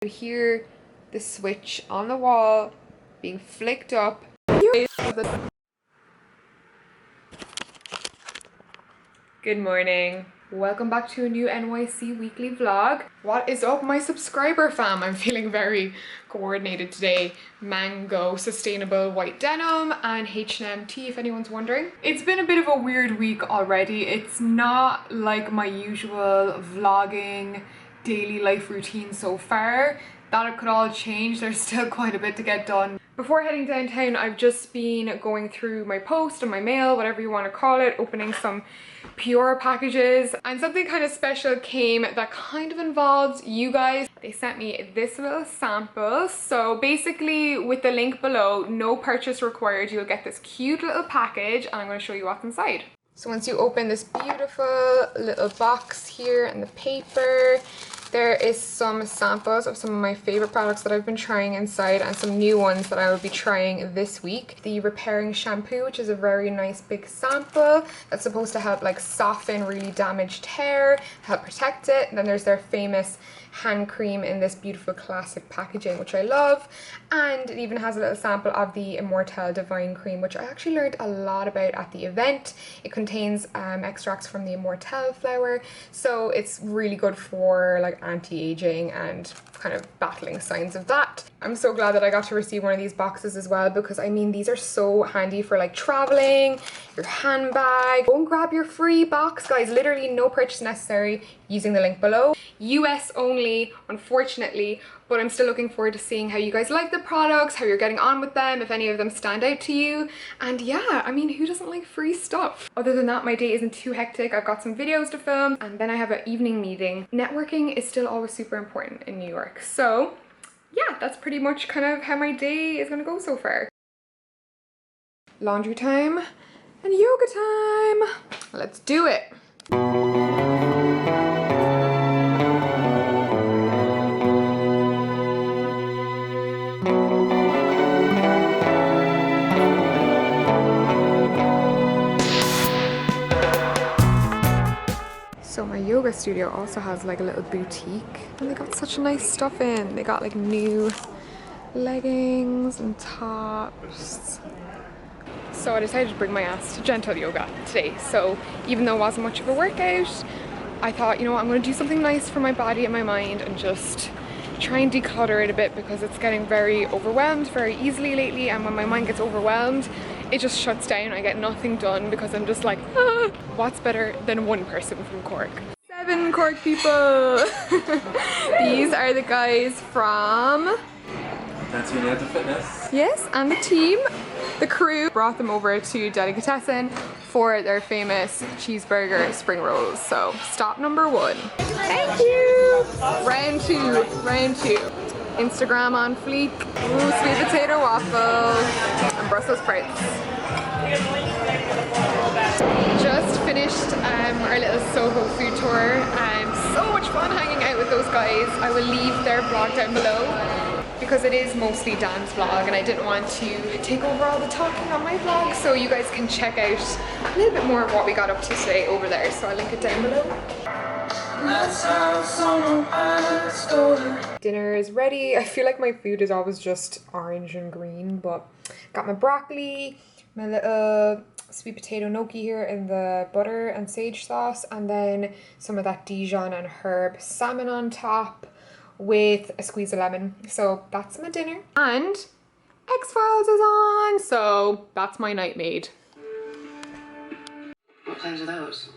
You hear the switch on the wall being flicked up. Good morning. Welcome back to a new NYC weekly vlog. What is up, my subscriber fam? I'm feeling very coordinated today. Mango sustainable white denim and H&M tee, if anyone's wondering. It's been a bit of a weird week already. It's not like my usual vlogging daily life routine so far. That could all change. There's still quite a bit to get done. Before heading downtown, I've just been going through my post and my mail, whatever you want to call it, opening some PR packages, and something kind of special came that kind of involves you guys. They sent me this little sample. So basically, with the link below, no purchase required, you'll get this cute little package, and I'm going to show you what's inside. So once you open this beautiful little box here and the paper, there is some samples of some of my favorite products that I've been trying inside, and some new ones that I will be trying this week. The repairing shampoo, which is a very nice big sample that's supposed to help like soften really damaged hair, help protect it. And then there's their famous hand cream in this beautiful classic packaging, which I love. And it even has a little sample of the Immortelle Divine Cream, which I actually learned a lot about at the event. It contains extracts from the Immortelle flower, so it's really good for like anti-aging and kind of battling signs of that. I'm so glad that I got to receive one of these boxes as well, because I mean, these are so handy for like traveling, your handbag. Go and grab your free box, guys. Literally no purchase necessary using the link below. US only, unfortunately, but I'm still looking forward to seeing how you guys like the products, how you're getting on with them, if any of them stand out to you. And yeah, I mean, who doesn't like free stuff? Other than that, my day isn't too hectic. I've got some videos to film, and then I have an evening meeting. Networking is still always super important in New York. So yeah, that's pretty much kind of how my day is gonna go so far. Laundry time and yoga time. Let's do it. So my yoga studio also has like a little boutique, and they got such nice stuff in. They got like new leggings and tops. So I decided to bring my ass to gentle yoga today. So even though it wasn't much of a workout, I thought, you know what, I'm going to do something nice for my body and my mind and just try and declutter it a bit, because it's getting very overwhelmed very easily lately, and when my mind gets overwhelmed, it just shuts down. I get nothing done because I'm just like, ah. What's better than one person from Cork? 7 Cork people! These are the guys from That's me, the fitness. Yes, and the team. The crew brought them over to Delicatessen for their famous cheeseburger spring rolls. So stop number 1. Thank you! Round 2. Instagram on fleek. Ooh, sweet potato waffles and Brussels sprouts. Just finished our little Soho food tour. So much fun hanging out with those guys. I will leave their vlog down below, because it is mostly Dan's vlog and I didn't want to take over all the talking on my vlog, so you guys can check out a little bit more of what we got up to today over there, so I'll link it down below. Dinner is ready. I feel like my food is always just orange and green, but got my broccoli, my little sweet potato gnocchi here in the butter and sage sauce, and then some of that Dijon and herb salmon on top with a squeeze of lemon. So that's my dinner. And X-Files is on, so that's my night made. What plans are those?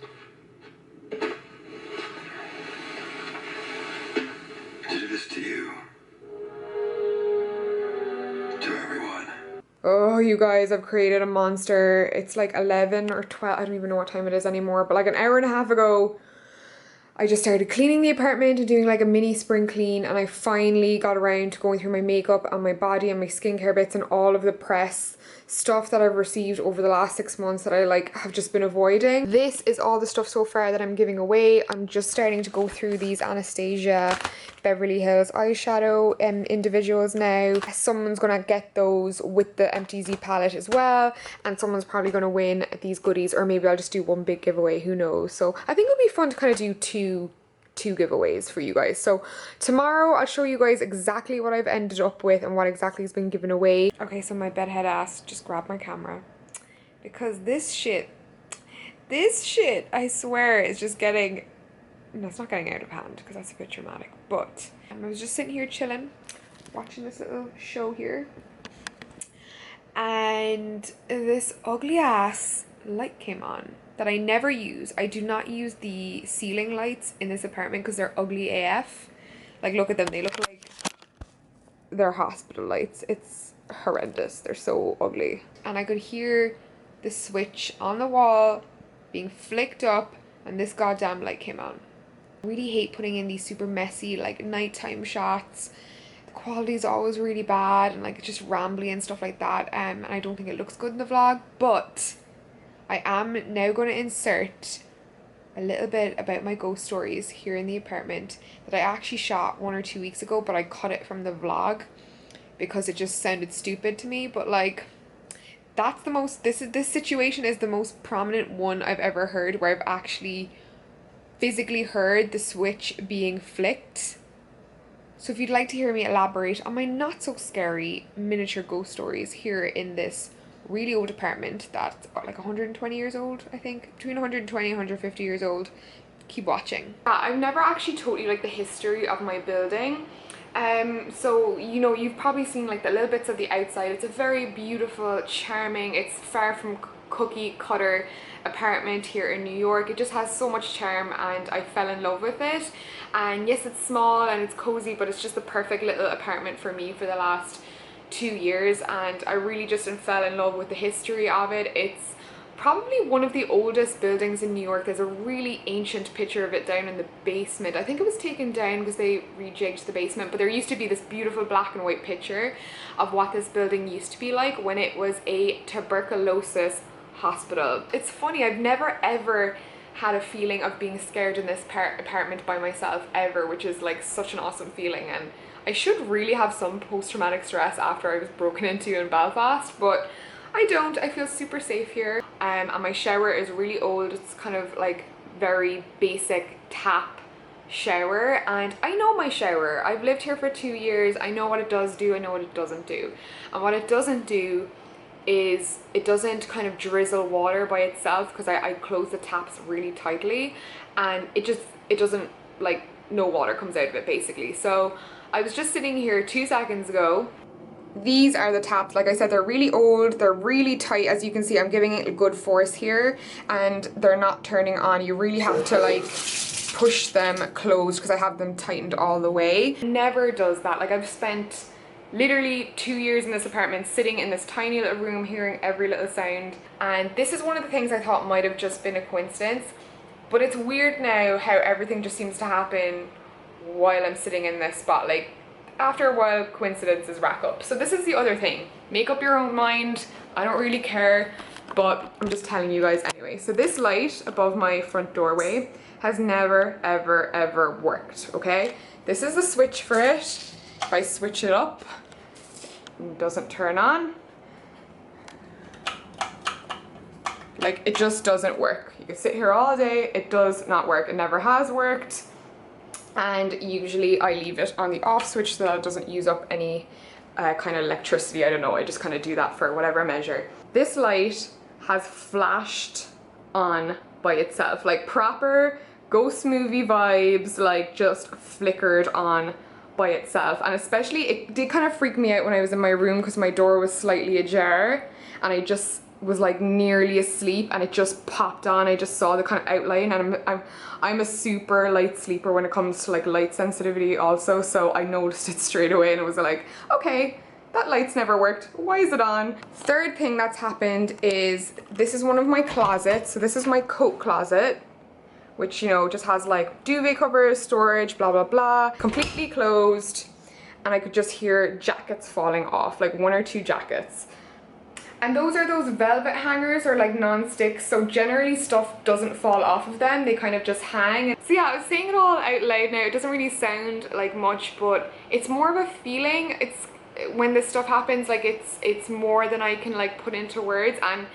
To do this to you. To everyone. Oh, you guys, I've created a monster. It's like 11 or 12, I don't even know what time it is anymore, but like an hour and a half ago, I just started cleaning the apartment and doing like a mini spring clean, and I finally got around to going through my makeup and my body and my skincare bits and all of the press stuff that I've received over the last 6 months that I like have just been avoiding. This is all the stuff so far that I'm giving away. I'm just starting to go through these Anastasia Beverly Hills eyeshadow individuals now. Someone's gonna get those with the MTZ palette as well, and someone's probably gonna win these goodies, or maybe I'll just do one big giveaway, who knows. So I think it'll be fun to kind of do 2 2 giveaways for you guys. So tomorrow I'll show you guys exactly what I've ended up with and what exactly has been given away. Okay, so my bedhead ass just grabbed my camera because this shit, I swear, is just getting, no, it's not getting out of hand because that's a bit dramatic, but I was just sitting here chilling, watching this little show here, and this ugly ass light came on that I never use. I do not use the ceiling lights in this apartment because they're ugly AF. Like, look at them, they look like they're hospital lights. It's horrendous, they're so ugly. And I could hear the switch on the wall being flicked up and this goddamn light came on. I really hate putting in these super messy like nighttime shots. The quality is always really bad and like just rambly and stuff like that, and I don't think it looks good in the vlog. But I am now going to insert a little bit about my ghost stories here in the apartment that I actually shot 1 or 2 weeks ago, but I cut it from the vlog because it just sounded stupid to me. But like, that's the most, this situation is the most prominent one I've ever heard, where I've actually physically heard the switch being flicked. So if you'd like to hear me elaborate on my not so scary miniature ghost stories here in this really old apartment that's like 120 years old, I think, between 120 and 150 years old, keep watching. I've never actually told you like the history of my building. So, you know, you've probably seen like the little bits of the outside. It's a very beautiful, charming, it's far from cookie cutter apartment here in New York. It just has so much charm and I fell in love with it. And yes, it's small and it's cozy, but it's just the perfect little apartment for me for the last 2 years, and I really just fell in love with the history of it. It's probably one of the oldest buildings in New York. There's a really ancient picture of it down in the basement. I think it was taken down because they rejigged the basement, but there used to be this beautiful black and white picture of what this building used to be like when it was a tuberculosis hospital. It's funny, I've never ever had a feeling of being scared in this apartment by myself ever, which is like such an awesome feeling. And I should really have some post-traumatic stress after I was broken into in Belfast, but I don't. I feel super safe here. And my shower is really old. It's kind of like very basic tap shower, and I know my shower. I've lived here for 2 years. I know what it does do, I know what it doesn't do. And what it doesn't do is it doesn't kind of drizzle water by itself, because I close the taps really tightly, and it doesn't, like, no water comes out of it basically. So I was just sitting here 2 seconds ago. These are the taps. Like I said, they're really old, they're really tight. As you can see, I'm giving it a good force here and they're not turning on. You really have to like push them closed because I have them tightened all the way. Never does that. Like, I've spent literally 2 years in this apartment, sitting in this tiny little room, hearing every little sound, and this is one of the things I thought might have just been a coincidence. But it's weird now how everything just seems to happen while I'm sitting in this spot. Like, after a while, coincidences rack up. So this is the other thing. Make up your own mind. I don't really care, but I'm just telling you guys anyway. So this light above my front doorway has never, ever, ever worked, okay? This is the switch for it. If I switch it up, it doesn't turn on. Like, it just doesn't work. You can sit here all day, it does not work. It never has worked. And usually I leave it on the off switch so that it doesn't use up any kind of electricity. I don't know, I just kind of do that for whatever measure. This light has flashed on by itself, like proper ghost movie vibes, like just flickered on by itself. And especially, it did kind of freak me out when I was in my room because my door was slightly ajar and I just was like nearly asleep and it just popped on. I just saw the kind of outline, and I'm a super light sleeper when it comes to like light sensitivity also, so I noticed it straight away and it was like, okay, that light's never worked, why is it on? Third thing that's happened is, this is one of my closets. So this is my coat closet, which, you know, just has like duvet covers, storage, blah blah blah, completely closed, and I could just hear jackets falling off, like 1 or 2 jackets. And those are those velvet hangers, or like non-stick, so generally stuff doesn't fall off of them, they kind of just hang. So yeah, I was saying it all out loud now. It doesn't really sound like much, but it's more of a feeling. It's when this stuff happens, like it's more than I can like put into words. And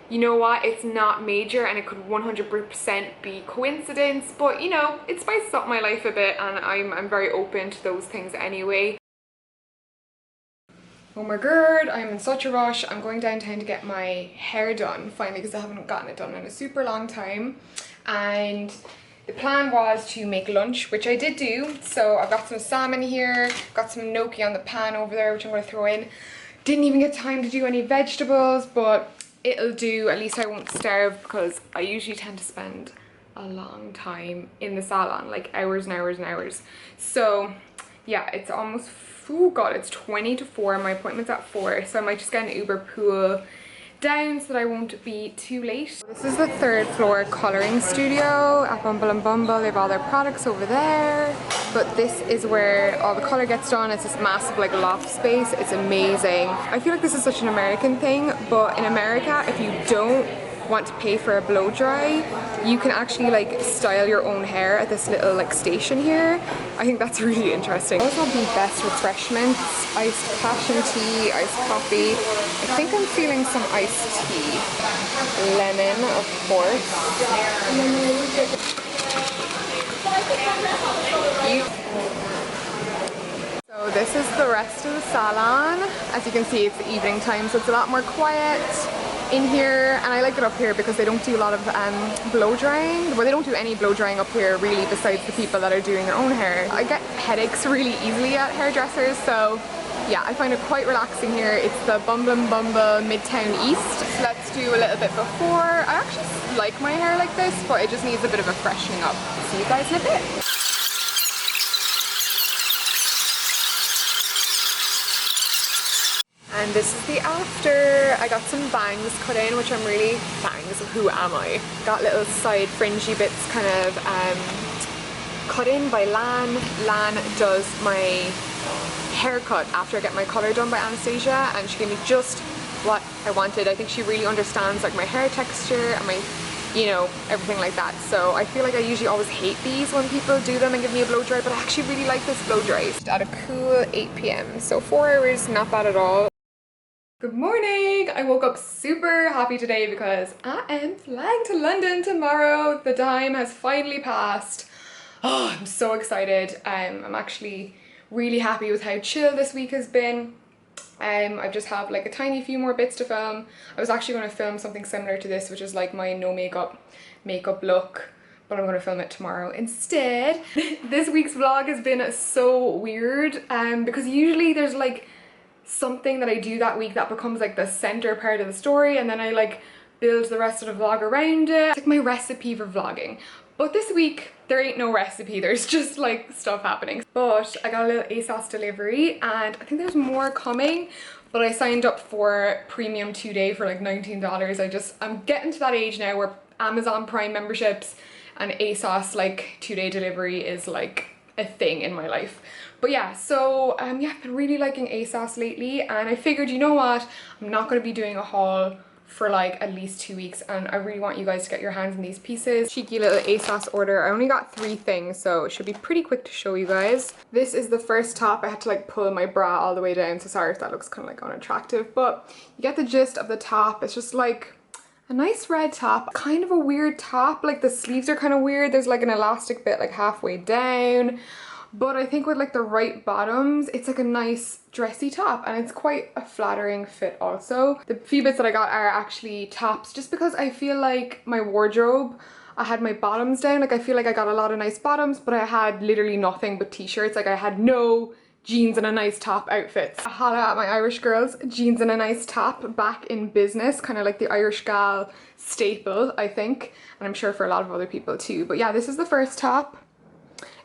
you know what, it's not major and it could 100% be coincidence, but you know, it spices up my life a bit and I'm very open to those things anyway. Oh my god, I'm in such a rush. I'm going downtown to get my hair done finally because I haven't gotten it done in a super long time. And the plan was to make lunch, which I did do. So I've got some salmon here, got some gnocchi on the pan over there, which I'm going to throw in. Didn't even get time to do any vegetables, but it'll do. At least I won't starve because I usually tend to spend a long time in the salon, like hours and hours and hours. So yeah, it's almost, oh god, it's 20 to 4. My appointment's at 4, so I might just get an Uber pool down so that I won't be too late. This is the 3rd floor colouring studio at Bumble and Bumble. They have all their products over there, but this is where all the colour gets done. It's this massive like loft space. It's amazing. I feel like this is such an American thing, but in America, if you don't want to pay for a blow dry, you can actually like style your own hair at this little like station here. I think that's really interesting. I also have the best refreshments: iced passion tea, iced coffee. I think I'm feeling some iced tea. Lemon, of course. So this is the rest of the salon. As you can see, it's the evening time, so it's a lot more quiet in here, and I like it up here because they don't do a lot of blow drying. Well, they don't do any blow drying up here really, besides the people that are doing their own hair. I get headaches really easily at hairdressers, so yeah, I find it quite relaxing here. It's the Bumble and Bumble Midtown East. So let's do a little bit before. I actually like my hair like this, but it just needs a bit of a freshening up. See you guys in a bit. And this is the after. I got some bangs cut in, which I'm really, bangs, who am I? Got little side fringy bits kind of cut in by Lan. Lan does my haircut after I get my colour done by Anastasia, and she gave me just what I wanted. I think she really understands like my hair texture and my, you know, everything like that. So I feel like I usually always hate these when people do them and give me a blow dry, but I actually really like this blow dry. Just at a cool 8 p.m. So 4 hours, not bad at all. Good morning! I woke up super happy today because I am flying to London tomorrow. The time has finally passed. Oh, I'm so excited. I'm actually really happy with how chill this week has been. I just have like a tiny few more bits to film. I was actually going to film something similar to this, which is like my no makeup look, but I'm going to film it tomorrow instead. This week's vlog has been so weird because usually there's like something that I do that week that becomes like the center part of the story, and then I like build the rest of the vlog around it. It's like my recipe for vlogging. But this week there ain't no recipe, there's just like stuff happening. But I got a little ASOS delivery and I think there's more coming, but I signed up for premium 2-day for like $19. I'm getting to that age now where Amazon Prime memberships and ASOS like 2-day delivery is like a thing in my life. But yeah, so yeah, I've been really liking ASOS lately, and I figured, you know what, I'm not going to be doing a haul for like at least 2 weeks, and I really want you guys to get your hands on these pieces. Cheeky little ASOS order. I only got 3 things, so it should be pretty quick to show you guys. This is the first top. I had to like pull my bra all the way down, so sorry if that looks kind of like unattractive, but you get the gist of the top. It's just like a nice red top, kind of a weird top, like the sleeves are kind of weird. There's like an elastic bit like halfway down. But I think with like the right bottoms, it's like a nice dressy top, and it's quite a flattering fit also. The few bits that I got are actually tops, just because I feel like my wardrobe, I had my bottoms down. Like I feel like I got a lot of nice bottoms, but I had literally nothing but t-shirts. Like I had no jeans and a nice top outfits. Holla at my Irish girls, jeans and a nice top, back in business, kind of like the Irish gal staple, I think. And I'm sure for a lot of other people too. But yeah, this is the first top.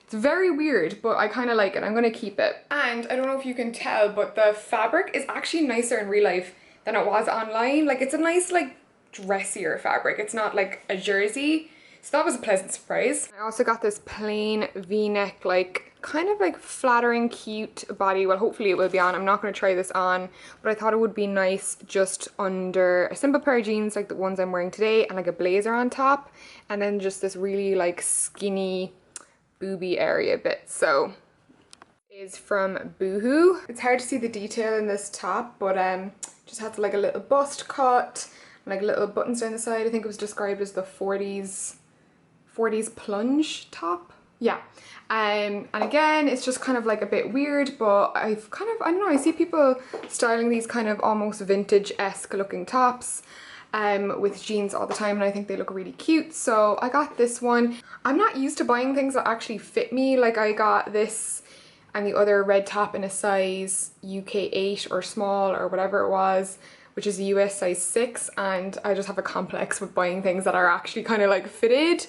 It's very weird, but I kind of like it. I'm going to keep it. And I don't know if you can tell, but the fabric is actually nicer in real life than it was online. Like it's a nice like dressier fabric. It's not like a jersey. So that was a pleasant surprise. I also got this plain v-neck, like kind of like flattering, cute body. Well, hopefully it will be on. I'm not going to try this on, but I thought it would be nice just under a simple pair of jeans like the ones I'm wearing today, and like a blazer on top, and then just this really like skinny booby area bit. So is from Boohoo. It's hard to see the detail in this top, but just has like a little bust cut like little buttons down the side. I think it was described as the 40s plunge top. Yeah. And again, it's just kind of like a bit weird, but I don't know, I see people styling these kind of almost vintage-esque looking tops with jeans all the time, and I think they look really cute, so I got this one. I'm not used to buying things that actually fit me. Like, I got this and the other red top in a size UK 8 or small or whatever it was, which is a US size 6, and I just have a complex with buying things that are actually kind of like fitted.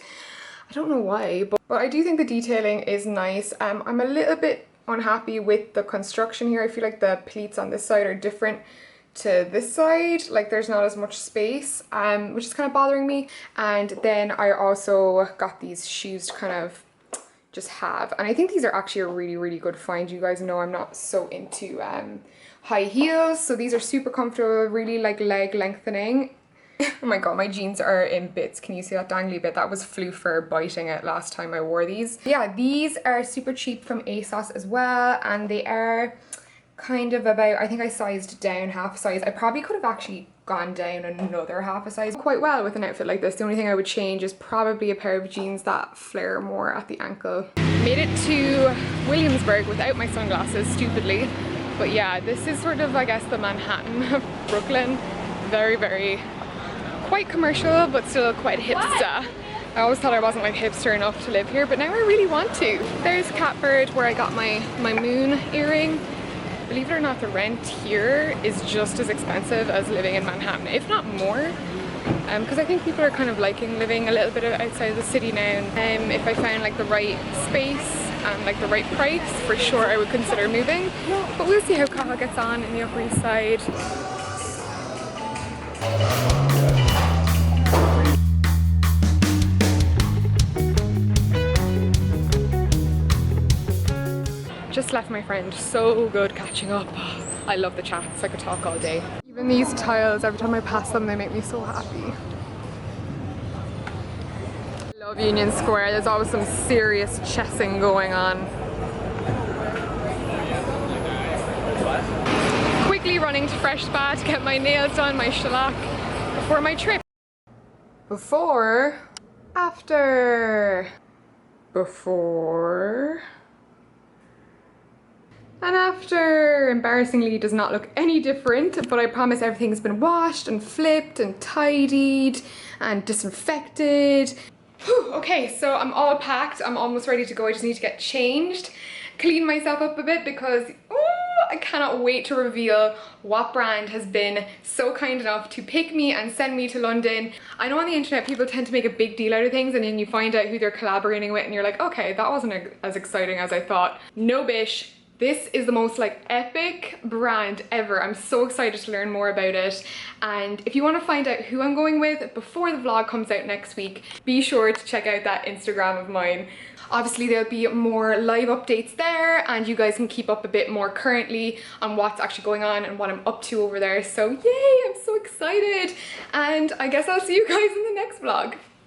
I don't know why, but I do think the detailing is nice. I'm a little bit unhappy with the construction here. I feel like the pleats on this side are different to this side. Like, there's not as much space, which is kind of bothering me. And then I also got these shoes to kind of just have, and I think these are actually a really good find. You guys know I'm not so into high heels, so these are super comfortable, really like leg lengthening. Oh my god, my jeans are in bits. Can you see that dangly bit? That was floofer biting it last time I wore these. Yeah, these are super cheap from ASOS as well, and they are kind of about, I think I sized down half a size. I probably could have actually gone down another half a size quite well with an outfit like this. The only thing I would change is probably a pair of jeans that flare more at the ankle. Made it to Williamsburg without my sunglasses, stupidly. But yeah, this is sort of, I guess, the Manhattan of Brooklyn. Very quite commercial, but still quite hipster. I always thought I wasn't like hipster enough to live here, but now I really want to. There's Catbird, where I got my moon earring. Believe it or not, the rent here is just as expensive as living in Manhattan, if not more. Because I think people are kind of liking living a little bit outside of the city now. If I found like the right space and like the right price, for sure I would consider moving. But we'll see how Cahill gets on in the Upper East Side. Just left my friend. So good catching up. I love the chats. I could talk all day. Even these tiles, every time I pass them, they make me so happy. I love Union Square. There's always some serious chessing going on. Quickly running to Fresh Spa to get my nails done, my shellac, before my trip. Before, after, before, and after. Embarrassingly does not look any different, but I promise everything's been washed and flipped and tidied and disinfected. Whew, okay, so I'm all packed. I'm almost ready to go. I just need to get changed, clean myself up a bit, because I cannot wait to reveal what brand has been so kind enough to pick me and send me to London. I know on the internet people tend to make a big deal out of things, and then you find out who they're collaborating with and you're like, okay, that wasn't as exciting as I thought. No bish. This is the most like epic brand ever. I'm so excited to learn more about it. And if you want to find out who I'm going with before the vlog comes out next week, be sure to check out that Instagram of mine. Obviously there'll be more live updates there, and you guys can keep up a bit more currently on what's actually going on and what I'm up to over there. So yay, I'm so excited. And I guess I'll see you guys in the next vlog.